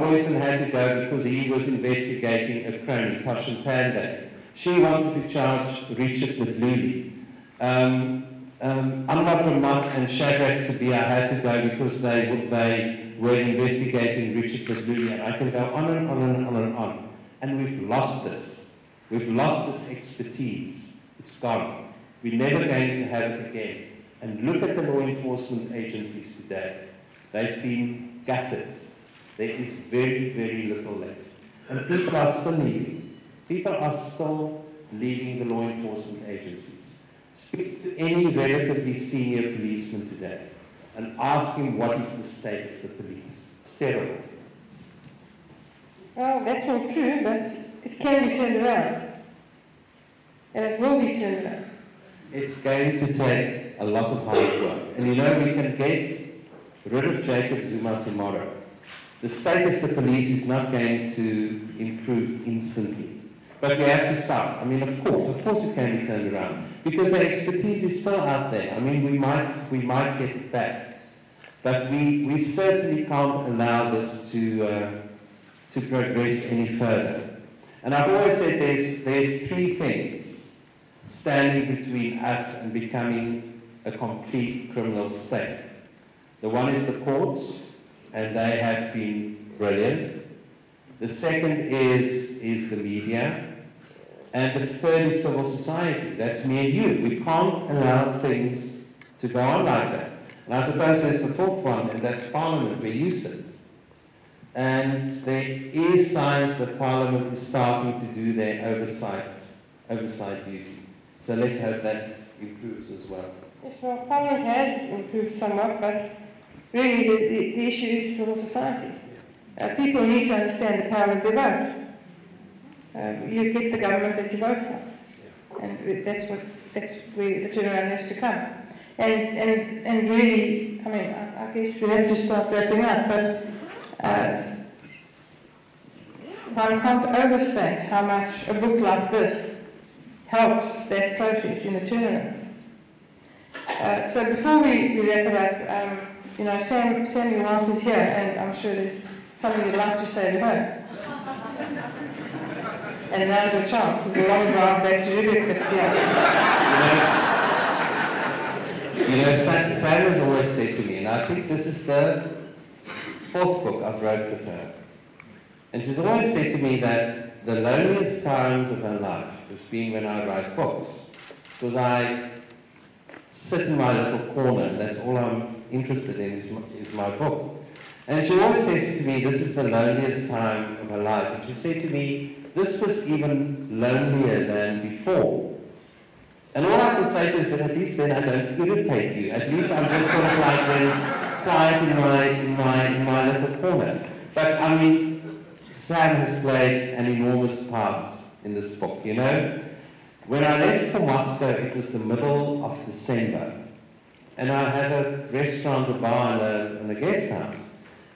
Boysen had to go because he was investigating a crony, Toshin Pandey. She wanted to charge Richard Mdluli. Anwar Ramat and Shadrach Sabia had to go because they were investigating Richard Mdluli. And I can go on and on and on and on. And we've lost this. We've lost this expertise. It's gone. We're never going to have it again. And look at the law enforcement agencies today. They've been gutted. There is very, very little left. And people are still leaving. People are still leaving the law enforcement agencies. Speak to any relatively senior policeman today and ask him what is the state of the police. It's terrible. Well, that's all true, but it can be turned around. And it will be turned around. It's going to take a lot of hard work. And you know, we can get rid of Jacob Zuma tomorrow. The state of the police is not going to improve instantly. But we have to start. I mean, of course it can be turned around. Because the expertise is still out there. I mean, we might get it back. But we certainly can't allow this to progress any further. And I've always said there's three things standing between us and becoming a complete criminal state. The one is the courts, and they have been brilliant. The second is the media. And the third is civil society. That's me and you. We can't allow things to go on like that. And I suppose there's the fourth one, and that's Parliament, where you sit. And there is signs that Parliament is starting to do their oversight duty. So let's hope that improves as well. Yes, well, Parliament has improved somewhat, but really the issue is civil society. People need to understand the power of their vote. You get the government that you vote for. And that's where the turnaround has to come. And really, I mean, I guess we have to start wrapping up, but one can't overstate how much a book like this helps that process in the turnaround. So before we wrap it up, you know, Sam, your wife is here, and I'm sure there's something you'd like to say to her. And now's your chance, because a long drive back to Rubik is still. You know, Sam has always said to me, and I think this is the fourth book I've wrote with her, and she's always said to me that the loneliest times of her life has been when I write books, because I sit in my little corner, and that's all I'm interested in is my book. And she always says to me, this is the loneliest time of her life. And she said to me, this was even lonelier than before. And all I can say to her is, but at least then I don't irritate you. At least I'm just sort of like then quiet in my little corner. But I mean, Sam has played an enormous part in this book, you know. When I left for Moscow, it was the middle of December. And I had a restaurant, a bar, and a guest house.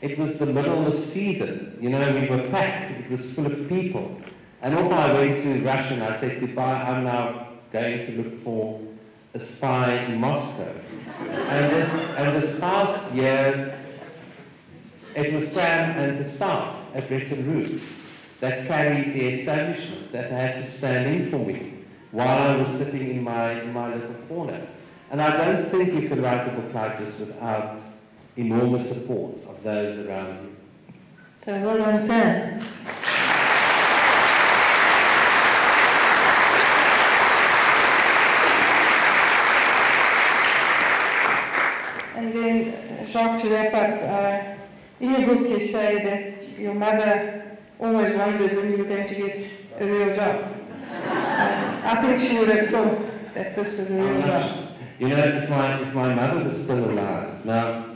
It was the middle of season. You know, we were packed. It was full of people. And off I went to Russia and I said, goodbye, I'm now going to look for a spy in Moscow. And this past year, it was Sam and the staff at Breytenbach that carried the establishment, that had to stand in for me while I was sitting in my little corner. And I don't think you could write a book like this without enormous support of those around you. So well done, Sam. And then, Jacques, to wrap up, in your book you say that your mother always wondered when you were going to get a real job. I think she would have thought that this was a real job. You know, if my mother was still alive. Now,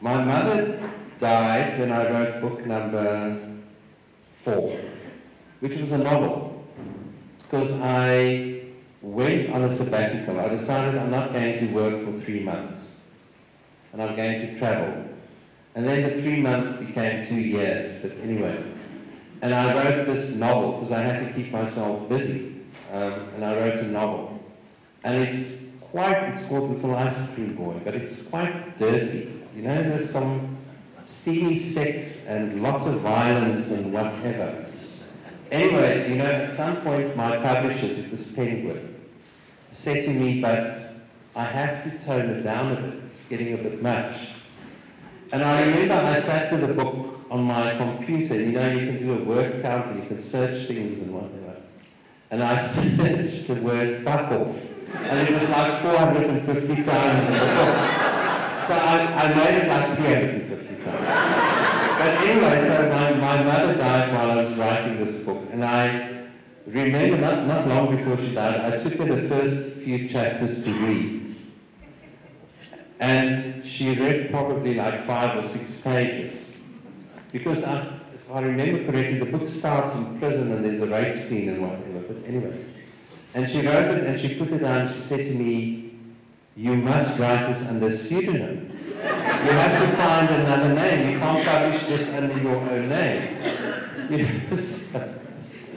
my mother died when I wrote book number 4, which was a novel, because I went on a sabbatical. I decided I'm not going to work for 3 months, and I'm going to travel. And then the 3 months became 2 years, but anyway. And I wrote this novel because I had to keep myself busy, and I wrote a novel. And it's called Little Ice Cream Boy, but it's quite dirty. You know, there's some steamy sex and lots of violence and whatever. Anyway, you know, at some point my publishers, it was Penguin, said to me, but I have to tone it down a bit. It's getting a bit much. And I remember I sat with a book on my computer. You know, you can do a word count and you can search things and whatever. And I searched the word fuck off. And it was like 450 times in the book. So I made it like 350 times. But anyway, so my mother died while I was writing this book. And I remember, not long before she died, I took her the first few chapters to read. And she read probably like 5 or 6 pages. Because if I remember correctly, the book starts in prison and there's a rape scene and whatever. But anyway. And she wrote it and she put it down. She said to me, you must write this under a pseudonym. You have to find another name. You can't publish this under your own name. Yes.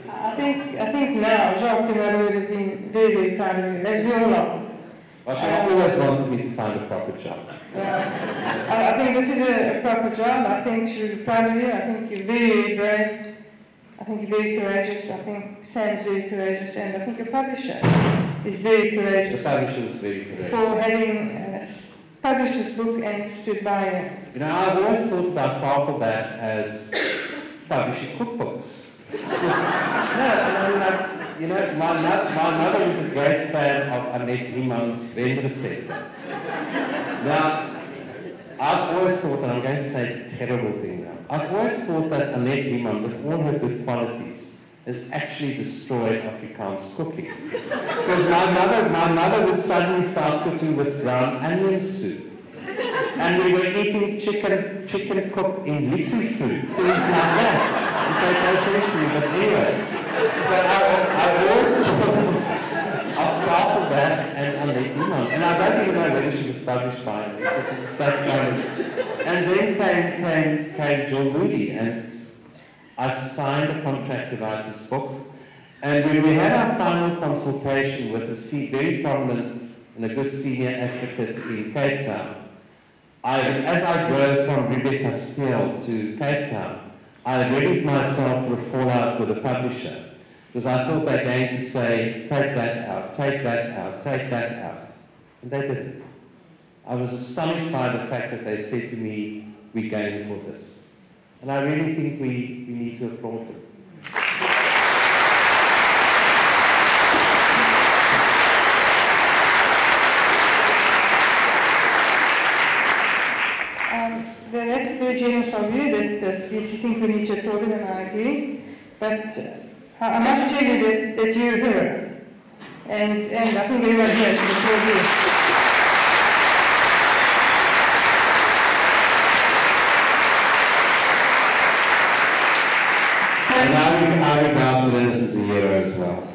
I think now Jacques and I would have been very, very proud of you, as we all are. Well, she always wanted me to find a proper job. I think this is a proper job. I think she would be proud of you. I think you're very, very brave. I think you're very courageous. I think Sam's very courageous. And I think your publisher is very courageous. The publisher is very courageous. For having published this book and stood by you. You know, I've always thought about Tafelberg as publishing cookbooks. Because, I mean, like, you know, my mother was a great fan of Annette Riemann's Wendrecepte. Now, I've always thought, and I'm going to say a terrible thing now, I've always thought that Annette Riemann, with all her good qualities, has actually destroyed Afrikaans cooking. Because my mother would suddenly start cooking with brown onion soup. And we were eating chicken cooked in liquid food, things like that. It made no sense to me, but anyway. So I always thought of Tafelberg and Annette Riemann. And I don't even know whether she was published by Annette, it was that kind of. And then came Jill Moody, and I signed a contract to write this book. And when we had our final consultation with a very prominent and a good senior advocate in Cape Town, as I drove from Rebecca to Cape Town, I readied myself for a fallout with the publisher, because I thought they were going to say, take that out, take that out, take that out. And they didn't. I was astonished by the fact that they said to me, we're going for this. And I really think we need to applaud them. That's very generous of you that you think we need to applaud him, and I agree. But I must tell you that you're a hero. And I think everyone here should applaud you. And I regard Glynnis as a hero as well.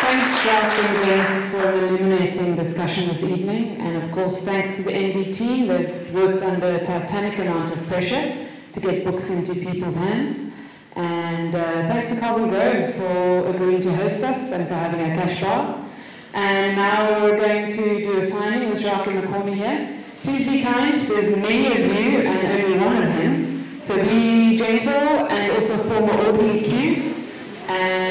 Thanks, Jacques and Glynnis, for an illuminating discussion this evening. And of course, thanks to the NB team. They've worked under a titanic amount of pressure to get books into people's hands. And thanks to Carbon Grove for agreeing to host us and for having a cash bar. And now we're going to do a signing with Jacques in the corner here. Please be kind. There's many of you and only one of him. So be gentle and also form an orderly queue. And